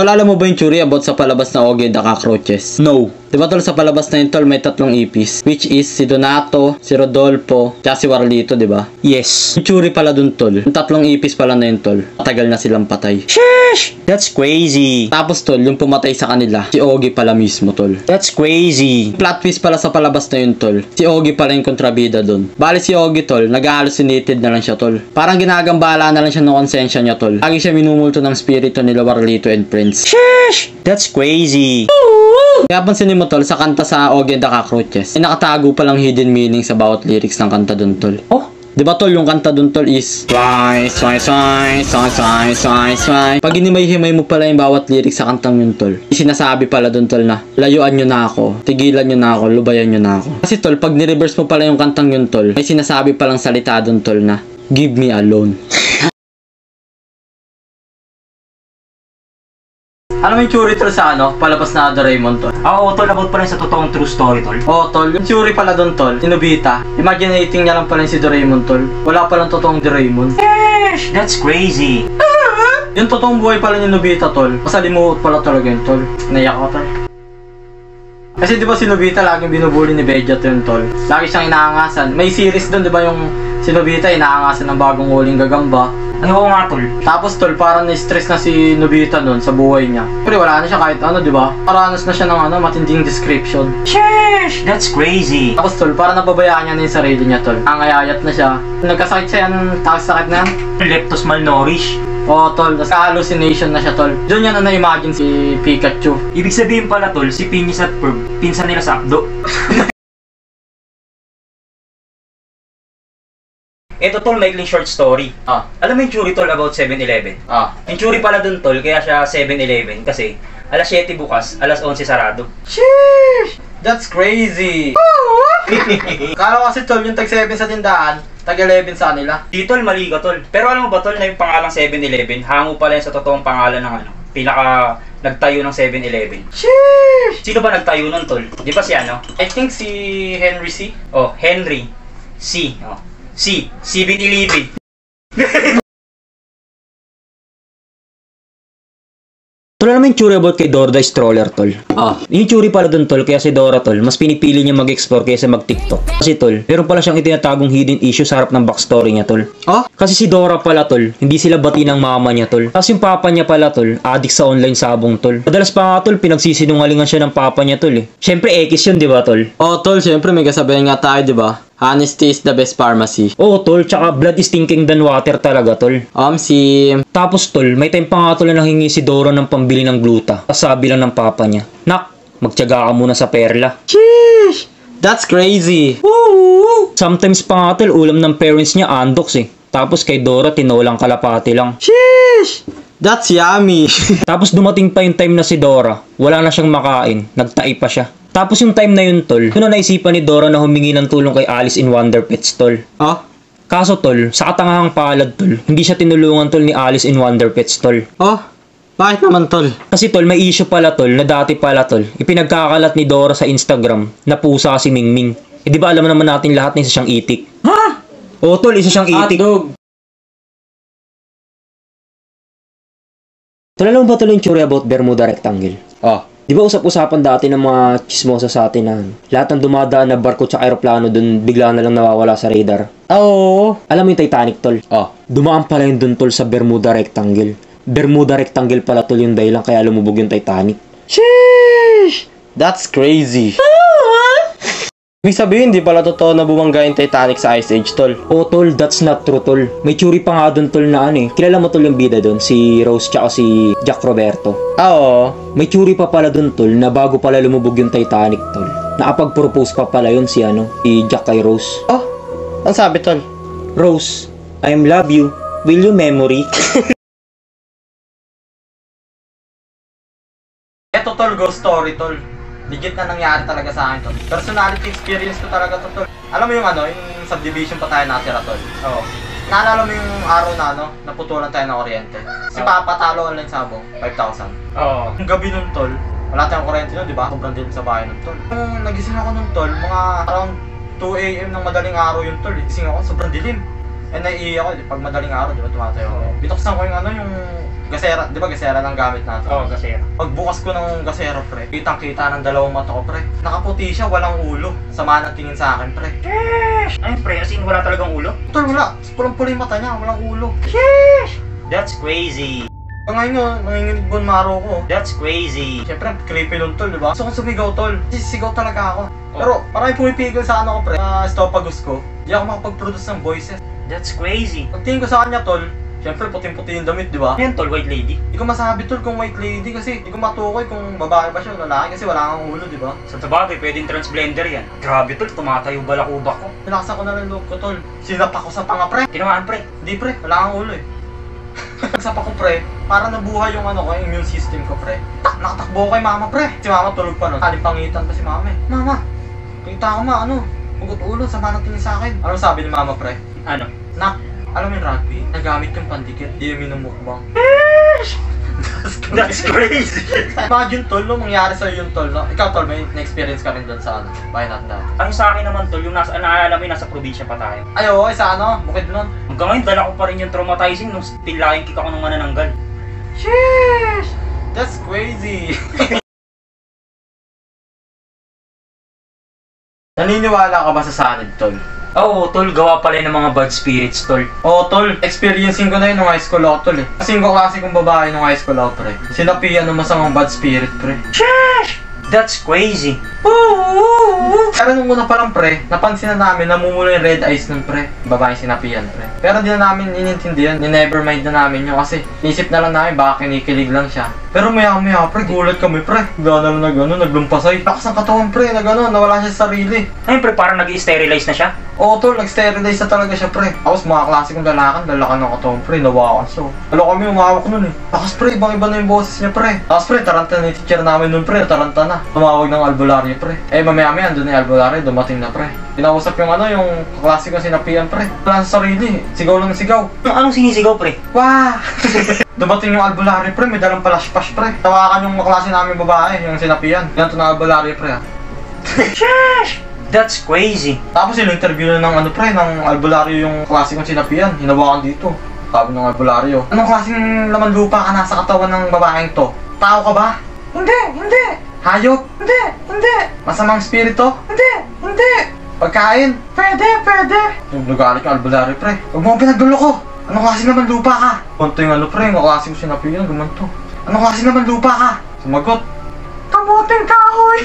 Tol, alam mo ba yung theory about sa palabas na Ogie the Cockroaches? No. Diba tol, sa palabas na yun tol, may 3 ipis. Which is si Donato, si Rodolfo, tsaka si Warlito, diba? Yes. Yung theory pala dun tol, yung 3 ipis pala na yun tol, matagal na silang patay. Sheesh! That's crazy. Tapos tol, yung pumatay sa kanila, si Ogie pala mismo tol. That's crazy. Plot twist pala sa palabas na yun tol, si Ogie pala yung kontrabida dun. Bali si Ogie tol, nag-hallucinated na lang siya tol. Parang ginagambala na lang siya ng konsensya niya tol. Lagi siya minumulto ng spirito nila Warlito and Prince. Sheesh! That's crazy. Kaya pansinin mo tol, sa kanta sa Ogie the Cockroaches, nakatago palang hidden meaning sa bawat lyrics ng kanta dun tol. Oh? Diba tol, yung kanta dun tol is sway, sway, sway, sway, sway, sway, sway. Pag hinimay-himay mo pala yung bawat lyrics sa kantang yun tol, sinasabi pala dun tol na layuan nyo na ako, tigilan nyo na ako, lubayan nyo na ako. Kasi tol, pag nireverse mo pala yung kantang yun tol, may sinasabi palang salita dun tol na give me alone. Alam mo yung theory tol sa palabas na Doraemon tol? Oo, tol, about pala sa totoong true story, tol. Oo tol, yung theory pala doon tol, si Nobita, imaginating niya lang pala si Doraemon tol. Wala palang totoong Doraemon. Yes, that's crazy. Yung totoong buhay pala ni Nobita tol, masalimuot pala talaga yun tol. Naiyak ako tol. Kasi di ba si Nobita laging binubuli ni Vegeta yun tol. Lagi siyang inaangasan. May series doon di ba yung si Nobita inaangasan ng bagong huling gagamba. Ay, oo nga tol. Tapos tol, parang na-stress na si Nobita nun sa buhay niya. Pero wala na siya kahit ano, di ba? Paranas na siya ng matinding description. Sheesh, that's crazy. Tapos tol, parang napabayaan niya na yung sarili niya tol. Nangayayat na siya. Nagkasakit siya, anong tawag sakit na yan? Leptos malnourished. Oo tol, hallucination na siya tol. Doon niya na-imagine si Pikachu. Ibig sabihin pala tol, si Phineas at Ferb, pinsan nila sa Abdo. Ito tol, maikling short story. Alam mo yung theory tol about 7-Eleven? Yung theory pala dun tol, kaya siya 7-Eleven kasi alas 7 bukas, alas 11 sarado. Sheesh! That's crazy! Kala kasi tol, yung tag 7 sa tindahan, tag 11 sa kanila. Di tol, mali ka tol. Pero alam mo ba tol, na yung pangalang 7-Eleven, hango pala yun sa totoong pangalan ng pinaka nagtayo ng 7-Eleven. Sheesh! Sino ba nagtayo nun tol? Di ba si I think si Henry C. Oh, Henry C. Oh. C. 7-Eleven. Tol, naman yung theory about kay Dora the Stroller, tol. Yung theory pala dun, tol, kaya si Dora, tol, mas pinipili niya mag-explore kaysa mag-TikTok. Kasi, tol, meron pala siyang itinatagong hidden issue sa harap ng backstory niya, tol. Kasi si Dora pala, tol, hindi sila bati ng mama niya, tol. Tapos yung papa niya pala, tol, addict sa online sabong, tol. Madalas pa nga, tol, pinagsisinungalingan siya ng papa niya, tol, eh. Siyempre, X yun, di ba, tol? Tol, siyempre, may kasabihan nga tayo, di ba? Honesty is the best pharmacy. Oo, tol, tsaka blood is thinking than water talaga, tol. Tapos, tol, may time pa nga, tol, na nanghingi si Dora ng pambili ng gluta. Sabi lang ng papa niya, "Nak, magtiyaga ka muna sa perla." Sheesh! That's crazy! Woo! Sometimes pa nga, tol, ulam ng parents niya andoks eh. Tapos kay Dora, tinolang kalapati lang. Sheesh! That's yummy! Tapos dumating pa yung time na si Dora, wala na siyang makain, nagtai pa siya. Tapos yung time na yun, tol, doon na naisipan ni Dora na humingi ng tulong kay Alice in Wonderpets, tol. Kaso, tol, sa katangahang palad, tol, hindi siya tinulungan, tol, ni Alice in Wonderpets, tol. Bakit naman, tol? Kasi, tol, may issue pala, tol, na dati pala, tol, ipinagkakalat ni Dora sa Instagram na pusa si Mingming. Di ba alam naman natin lahat na isa siyang itik? Oo, tol, isa siyang itik. Hotdog! Tol, alam mo ba, tol, yung theory about Bermuda Rectangle? Di ba usap-usapan dati ng mga chismosa sa atin na lahat ng dumadaan na barko tsaka aeroplano dun bigla na lang nawawala sa radar? Oo. Alam mo yung Titanic, tol? Dumaan pala yun dun, tol, sa Bermuda Rectangle. Bermuda Rectangle pala, tol, yung dahilan kaya lumubog yung Titanic. Sheesh! That's crazy. Ibig sabihin, di pala totoo na bumangga yung Titanic sa Ice Age, tol. Oh, tol, that's not true, tol. May theory pa nga dun, tol, na kilala mo, tol, yung bida dun, si Rose tsaka si Jack Roberto. Oo. May theory pa pala dun, tol, na bago pala lumubog yung Titanic, tol. Nakapag-propose pa pala yun si Jack kay Rose. Ang sabi, tol? Rose, I love you. Will you memory? Eto, tol, ghost story, tol. Legit na nangyari talaga sa akin, tol. Personality experience ko talaga to, tol. Alam mo yung yung subdivision pa tayo natira, tol. Naalala mo yung araw na naputulan tayo ng kuryente. Si Papa talo online sabong, 5,000. Yung gabi nun, tol, wala tayong kuryente nun, di ba? Sobrang dilim sa bahay nun, tol. Nung nagising ako nun, tol, mga around 2 AM ng madaling araw yun, tol. Gising ako, sobrang dilim. Naiiyak ako, pag madaling araw, di ba, tumatayo ako. Bitoksan ko yung Gasera, di ba gasera ng gamit natin? Oo, kasi. Pagbukas ko ng gasera, pre, kitang-kita ng dalawang mata ko, pre. Nakaputi siya, walang ulo. Sama ng tingin sa akin, pre. Sheesh! Ay, pre, as in wala talagang ulo? Tol, wala. Pulang-pula yung mata niya, walang ulo. Sheesh! That's crazy. Ngayon nga, nanginginig bone marrow ko. That's crazy. Siyempre, creepy nun, tol, di ba? Gusto kong sumigaw, tol. Sisigaw talaga ako. Pero, parang pumipigil sa ano ko, pre, esophagus ko. Di ako makapag-produce ng voices. That's crazy. Pagtingin ko sa kanya, tol, siyempre, puting-puti yung damit, di ba? Yan, tol, white lady. Hindi ko masabi, tol, kung white lady kasi hindi ko matukoy kung babae ba siya o lalaki kasi wala kang ulo, di ba? Sa sabagay, pwedeng transblender yan. Grabe, tol, tumatayo balakubak ko. Pinakasan ko na lang loob ko, tol. Sinapak ko sa panga, pre. Tinamaan, pre. Hindi, pre, wala kang ulo eh. Pagsapak ko, pre, para nabuhay yung ano ko, yung immune system ko, pre. Nakatakbo ko kay mama, pre. Si mama tulog pa nun. Alipangitan pa si mama eh. Mama, kita ko ma, ano, hugot ulo, sama ng tingin sa akin. Ano sabi ni mama, pre? Ano? Nak, alam mo yung rugby? Nagamit yung pandikit, di yung minumukbang. That's crazy. Imagine, tol, no, mangyari sa'yo yung tol, no? Ikaw, tol, may na-experience ka rin doon sa ano, bayan natin dati. Ang sa akin naman, tol, yung naalala mo yung nasa probinsya pa tayo. Ay, oo, sa ano, bukid nun. Hanggang ngayon, dala ko pa rin yung traumatizing nung tilaking kick ako ng manananggal. Sheesh! That's crazy! Naniniwala ka ba sa sanib, tol? Oo, tol, gawa pala ng mga bad spirits, tol. Oo, tol. Experiencing ko na yun nung high school ako, tol eh. Kasi yung kaklase kong babae nung high school ako, pre. Sinapian ng masamang bad spirit, pre. Sheesh! That's crazy. Pero nung una pa lang, pre, napansin na namin namumula yung red eyes nun, pre. Babaeng sinapian, pre. Pero di na namin inintindihan, ni-never mind na namin yun kasi nisip na lang namin baka kinikilig lang siya. Pero maya-maya, pre, gulat kami, pre. Gano'n na gano'n, naglumpasay. Lakas ng katawan, pre, na gano'n, nawala siya sa sarili. Ay, pre, parang nag-sterilize na siya. Oo, tol, nag-sterilize na talaga siya, pre. Tapos mga klase kong lalakan, lalakan ng katawan, pre, nawakan siya. Alam kami, umawak nun eh. Tapos, pre, ibang-iba na yung boses niya, pre. Tapos, pre, taranta na yung teacher namin nun, pre, taranta na. Tumawag ng albularyo, pre. Eh, mamaya-maya, andun na yung albularyo, dumating na, pre. Kinausap yung ano, yung kaklase kong sinapian, pre. Wala sa sarili, sigaw lang sigaw. Anong sinisigaw, pre? Wah! Dumating yung albularyo, pre, may dalang palash-pash, pre. Tawakan yung kaklase namin babae, yung sinapian. Ganito na albularyo, pre, ha. Sheesh! That's crazy. Tapos interview na ng ano, pre, ng albularyo yung klase kong sinapian. Hinawakan dito. Sabi ng albularyo, anong klaseng laman lupa ka nasa katawan ng babaeng to? Tao ka ba? Hindi, hindi. Hayop? Hindi, hindi. Masamang spirito? Hindi, hindi. Pagkain? Pwede, pwede. Nagalit yung albularyo, pre. Huwag mo pinagdulo ko. Anong klaseng laman lupa ka? Kunto yung ano, pre, yung klase kong sinapian, gumanto. Anong klaseng laman lupa ka? Sumagot, kamuting kahoy.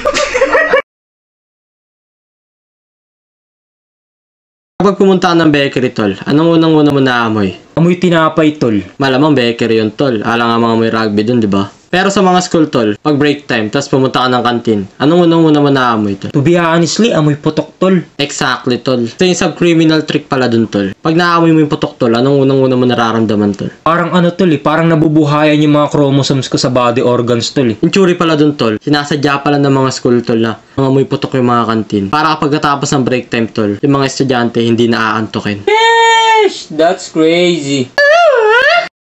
Kapag pumunta ka ng bakery, tol, anong unang-una mo naamoy? Amoy tinapay, tol. Malamang bakery yun, tol. Alang nga mga may rugby dun, di ba? Pero sa mga school, tol, pag break time, tapos pumunta ka ng kantin, anong unang-una mo naamoy, tol? To be honestly, amoy putok, tol. Exactly, tol. Ito yung sub-criminal trick pala dun, tol. Pag naamoy mo yung putok, tol, anong unang-una mo nararamdaman, tol? Parang ano, tol, parang nabubuhayan yung mga chromosomes ko sa body organs, tol. Yung tsuri pala dun, tol, sinasadya pala ng mga school, tol, na mga amoy putok yung mga kantin. Para kapag natapos ng break time, tol, yung mga estudyante hindi na aantukin. Yes! That's crazy.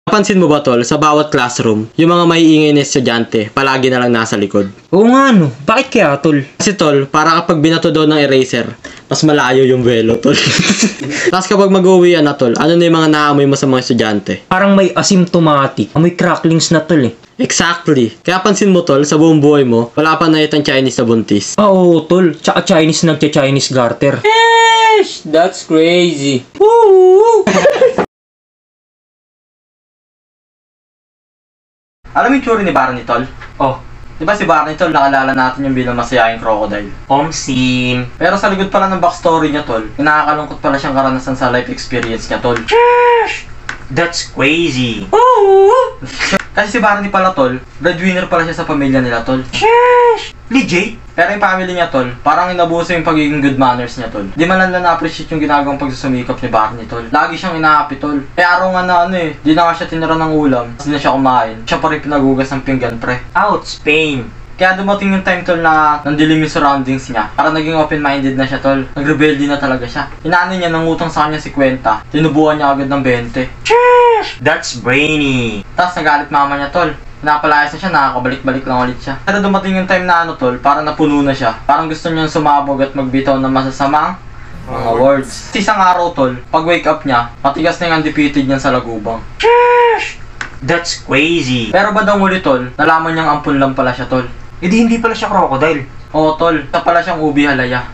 Napansin mo ba, tol, sa bawat classroom, yung mga maiingay na estudyante, palagi na lang nasa likod? Oo nga, no. Bakit kaya, tol? Kasi, tol, para kapag binato daw ng eraser, mas malayo yung velo, tol. Tapos kapag mag-uwian na, tol, ano na yung mga naamoy mo sa mga estudyante? Parang may asymptomatic. Amoy cracklings na, tol, Exactly. Kaya pansin mo, tol, sa buong buhay mo, wala pa na itang Chinese na buntis. Oo, tol. Tsaka Chinese nagcha-Chinese garter. Yes! That's crazy. Woo! Alam mo yung tsura ni Barney, tol? Oh, Di ba si Barney, tol, nakalala natin yung bilang masayahing crocodile. Omsim. Pero sa likod pala ng backstory niya, tol, nakakalungkot pala siyang karanasan sa life experience niya, tol. Sheesh! That's crazy. Kasi si Barney pala, tol, breadwinner pala siya sa pamilya nila, tol. Sheesh! Legit? Pero yung family niya, tol, parang inabuso yung pagiging good manners niya, tol. Di man lang na-appreciate yung ginagawang pagsusumikap ni Barney, tol. Lagi siyang inaapi, tol. Kaya araw nga na ano di na nga siya tinira ng ulam, hindi na siya kumain. Siya pa rin pinagugas ng pinggan, pre. Ouch, pain. Kaya dumating yung time, tol, na nandilim yung surroundings niya. Para naging open-minded na siya, tol. Nag-rebelde na talaga siya. Inaano niya, nangutang sa kanya 50. Tinubuhan niya agad ng 20. Sheesh! That's brainy. Tapos nagalit mama niya, tol. Napalayas na siya, nakakabalik-balik lang ulit siya. Pero dumating yung time na ano, tol, parang napuno na siya. Parang gusto niyang sumabog at magbitaw ng masasamang mga words. Isang araw, tol, pag wake up niya, matigas na yung undefeated niya sa lagubang. Sheesh! That's crazy. Pero ba daw muli tol, nalaman niyang ampun lang pala siya tol. Eh di hindi pala siya crocodile. Oo tol, ito pala siyang ubi halaya.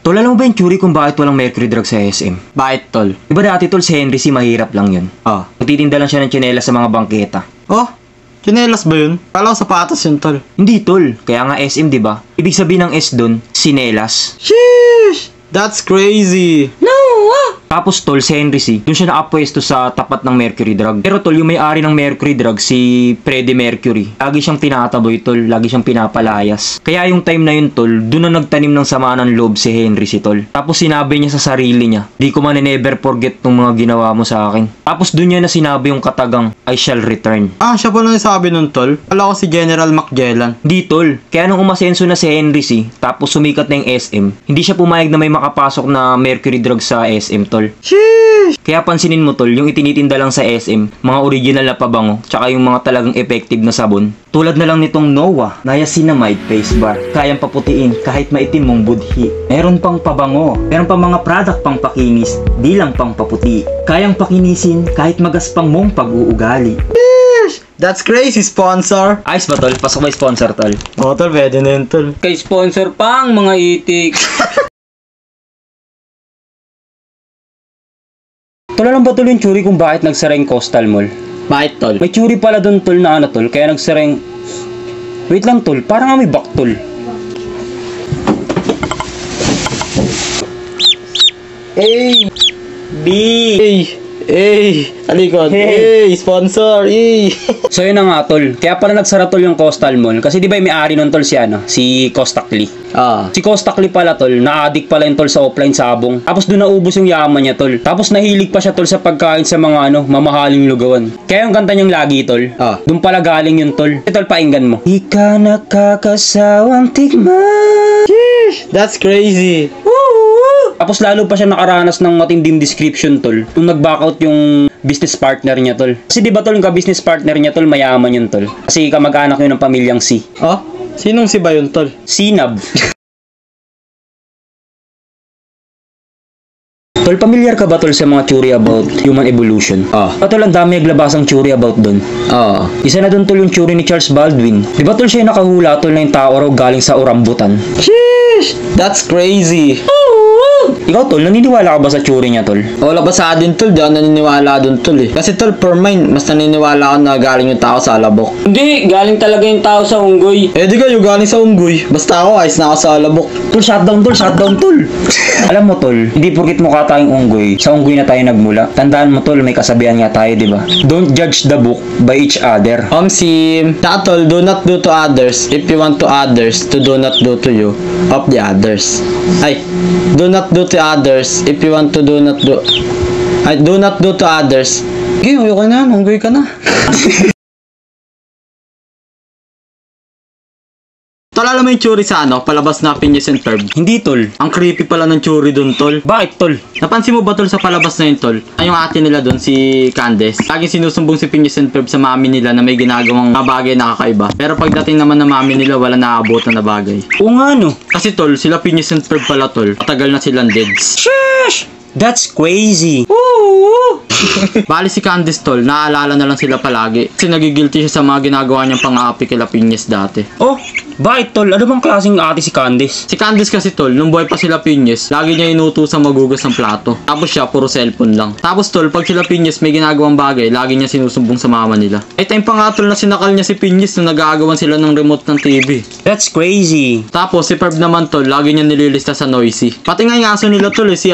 Tol, alam mo ba yung theory kung bakit walang mercury drug sa SM? Bakit, tol? Diba dati tol, si Henry C. mahirap lang yun? Magtitinda lang siya ng tsinelas sa mga bangketa. Oh, tsinelas ba yun? Kala ko sapatos yun, tol. Hindi tol, kaya nga SM diba? Ibig sabihin ng S dun, sinelas. Sheesh! That's crazy! Tapos tol, si Henry C. Doon siya nakapwesto sa tapat ng Mercury Drug. Pero tol, yung may-ari ng Mercury Drug, si Freddie Mercury, lagi siyang tinataboy tol, lagi siyang pinapalayas. Kaya yung time na yun tol, doon na nagtanim ng sama ng loob si Henry C. Tol. Tapos sinabi niya sa sarili niya, di ko man never forget tong mga ginawa mo sa akin. Tapos doon niya na sinabi yung katagang, I shall return. Ah, siya pala nasabi nun, tol. Kala ko si General Magellan. Di tol, kaya nung umasenso na si Henry C. Tapos sumikat na yung SM, hindi siya pumayag na may makapasok na Mercury Drug sa SM tol. Sheesh! Kaya pansinin mo tol, yung itinitinda lang sa SM, mga original na pabango, tsaka yung mga talagang effective na sabon. Tulad na lang nitong Noah, Niacinamide Face Bar. Kayang paputiin kahit maitim mong budhi. Meron pang pabango, meron pang mga product pang pakinis, di lang pang paputi. Kayang pakinisin kahit magaspang mong pag-uugali. Sheesh! That's crazy, sponsor! Ayos ba tol? Pasok ba yung sponsor tol? Oo, tol, pwede na yun, tol. Kay sponsor pang mga itik. Tol, alam ba tol yung theory kung bakit nagsara yung Coastal Mall? Bakit, tol? May theory pala doon tol na ano tol, kaya nagsara yung... Wait lang tol, parang nga may back tol. A! B! Alikot! A! Sponsor! A! So yun na nga tol, kaya pala nagsara tol yung Coastal Mall. Kasi di ba yung may-ari nun tol si ano, si Costacli. Si Costacli pala tol, na-addict pala yun tol sa offline sabong. Tapos doon naubos yung yaman niya tol. Tapos nahilig pa siya tol sa pagkain sa mga ano, mamahaling lugawan. Kaya yung kanta niyang lagi tol, doon pala galing yun tol. Tol, painggan mo. Di ka nakakasawang tikman. Sheesh! That's crazy! Tapos lalo pa siya nakaranas ng matinding description tol. Nung nag-back out yung business partner niya tol. Kasi di ba tol, yung ka-business partner niya tol, mayaman yun tol. Kasi kamag-anak yun ng pamilyang C. Oh? Sinong si ba yun, tol? Sinab. Tol, pamilyar ka ba tol sa mga theory about human evolution? Tol, ang dami naglabasang theory about dun. Isa na dun tol yung theory ni Charles Baldwin. Di ba tol siya yung nakahula tol na yung tao raw galing sa orambutan? Sheesh! That's crazy! Ikaw tol, naniniwala ka ba sa theory niya tol? Wala ba sa atin, tol? Di ako naniniwala dun, tol eh. Kasi, tol, per mind, mas naniniwala ako na galing yung tao sa alabok. Hindi, galing talaga yung tao sa unggoy. Eh, di kayo galing sa unggoy. Basta ako, ayos na ako sa alabok. Tol, shutdown tol. Alam mo tol, hindi porkit mukha tayong unggoy, sa unggoy na tayo nagmula. Tandaan mo tol, may kasabihan nga tayo, di ba? Don't judge the book by each other. Sim, tol, do not do to others if you want to others to do not do to you of the others. Ay, do not do to others if you want to do not do. Ay, do not do to others. Okay, okay na, unggoy ka na. Tol, alam mo yung churi sa ano, palabas na Phineas and Ferb? Hindi tol. Ang creepy pala ng churi dun, tol. Bakit tol? Napansin mo ba, tol, sa palabas na yun, tol? Ay, yung ate nila dun, si Candace. Laging sinusumbong si Phineas and Ferb sa mami nila na may ginagawang mga bagay na kakaiba. Pero pagdating naman ng mami nila, wala naaabotan na bagay. Oo nga no. Kasi, tol, sila Phineas and Ferb pala, tol. Matagal na silang deads. Sheesh! That's crazy. Bali si Candace, tol, naaalala na lang sila palagi. Kasi nagigilty siya sa mga ginagawa niyang pang-aapi kila Phineas dati. Oh, bakit tol? Ano bang klaseng ate si Candace? Si Candace kasi, tol, nung buhay pa sila Phineas, lagi niya inutusang magugas ng plato. Tapos siya, puro cellphone lang. Tapos, tol, pag sila Phineas may ginagawang bagay, lagi niya sinusumbong sa mama nila. Ay, time pa nga, tol, na sinakal niya si Phineas nung nag-aagawan sila ng remote ng TV. That's crazy. Tapos, si Ferb naman, tol, lagi niya nililista sa Noisy. Pati nga yung aso nila, tol, si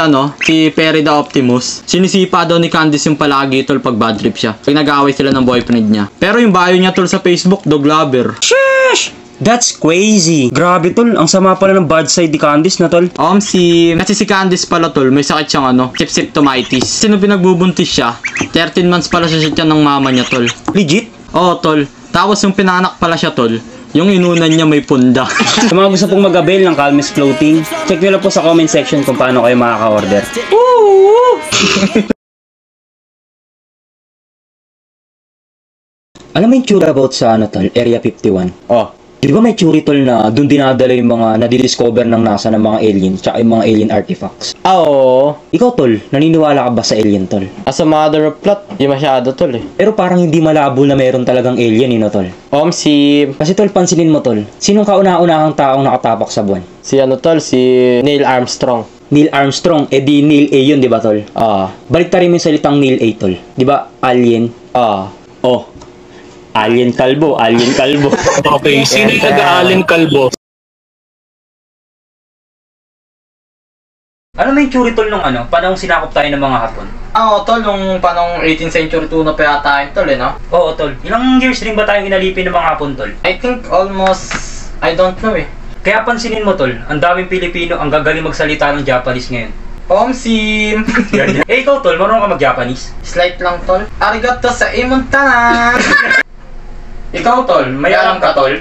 Perry the Optimus. Sinisipa daw ni Candace yung palagi, tol, pag bad trip siya. Pag nag-aaway sila ng boyfriend niya. Pero yung bio niya, tol, sa Facebook, dog lover. Sheesh! That's crazy. Grabe tol, ang sama pala ng bad side ni Candace na tol. Kasi si Candace pala, tol, may sakit siyang sepsitomytis. Sino pinagbubuntis siya? 13 months pala siya ng mama niya, tol. Legit? Oo, tol. Tapos yung pinanganak pala siya, tol, yung inunan niya may punda. Sa mga gusto pong mag-avail ng Calmes Clothing, check nyo lang po sa comment section kung paano kayo makaka-order. Alam mo yung tsura about sa tol, Area 51? Di ba may theory tol na doon dinadala yung mga nadidiscover ng NASA ng mga alien tsaka yung mga alien artifacts? Oo. Ikaw tol, naniniwala ka ba sa alien tol? As a matter of plot, di masyado tol eh. Pero parang hindi malabo na meron talagang alien yun tol. Si Kasi tol, pansinin mo tol, sinong kauna-unahang taong nakatapak sa buwan? si Neil Armstrong. Neil Armstrong, di Neil A yun, di ba tol? Baliktarin mo yung salitang Neil A tol. Di ba? Alien. Oh. Alien kalbo. Okay, sino yung nag-aalin kalbo? Ano may theory tol nung panahong sinakop tayo ng mga Hapon? Tol, nung panong 18th century tuna pa yata yun, tol, no? Oo, tol. Ilang years rin ba tayong inalipin ng mga Hapon, tol? I think almost, I don't know eh. Kaya pansinin mo, tol, ang daming Pilipino ang gagaling magsalita ng Japanese ngayon. Omsim! Ikaw, tol, marunong ka mag-Japanese? Slight lang, tol. Arigato sa imuntanan! Ikaw, tol, may alam ka, tol?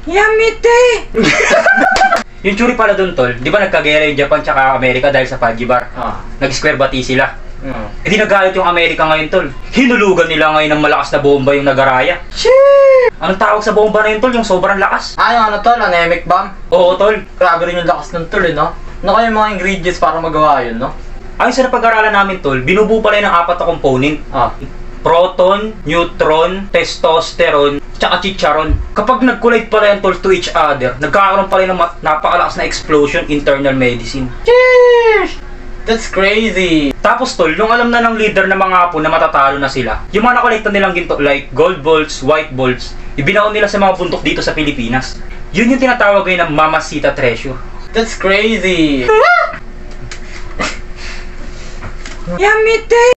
Yamite! Yung theory pala dun, tol, di ba nagkagera yung Japan tsaka Amerika dahil sa Paggi Bar? Nag-square bati sila. E di nagalit yung Amerika ngayon, tol. Hinulugan nila ngayon ng malakas na bomba yung Nagaraya. Anong tawag sa bomba na yun, tol? Yung sobrang lakas. Yung tol, anemic bomb. Oo, tol. Grabe rin yung lakas ng tol, no? Ano kaya yung mga ingredients para magawa yun, no? Ayon sa napag-aralan namin, tol, binubuo pala yun ng 4 na component. Proton, neutron, testosterone, tsaka chicharon. Kapag nag-collide pala yan, tol, to each other, nagkakaroon pala ng napakalakas na explosion, internal medicine. Sheesh! That's crazy! Tapos, tol, yung alam na ng leader ng mga Hapon na matatalo na sila, yung mga nakolekta nilang ginto, like gold bolts, white bolts, ibinaon nila sa mga bundok dito sa Pilipinas. Yun yung tinatawag ngayon ng Mamacita Treasure. That's crazy! Yamite!